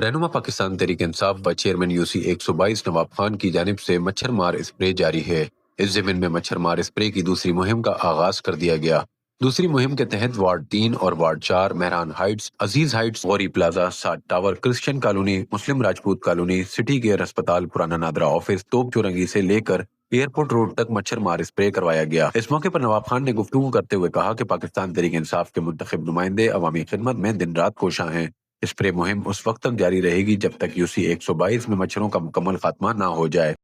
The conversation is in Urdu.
رہنما پاکستان تحریک انصاف و چیئرمین یوسی 122 نواب خان کی جانب سے مچھر مار اسپرے جاری ہے۔ اس ضمن میں مچھر مار اسپرے کی دوسری مہم کا آغاز کر دیا گیا۔ دوسری مہم کے تحت وارڈ 3 اور وارڈ 4، مہران ہائٹس، عزیز ہائٹس، غوری پلازا، ساٹھ ٹاور، کرسچن کالونی، مسلم راجپوت کالونی، سٹی کیئر ہسپتال، پرانا نادرا آفس، توپ چورنگی سے لے کر ایئرپورٹ روڈ تک مچھر مار اسپرے کروایا گیا۔ اس موقع پر نواب خان نے گفتگو کرتے ہوئے کہا کہ پاکستان تحریک انصاف کے منتخب نمائندے عوامی خدمت میں دن رات کوشاں ہیں۔ اسپرے مہم اس وقت تک جاری رہے گی جب تک یوسی 122 میں مچھروں کا مکمل خاتمہ نہ ہو جائے۔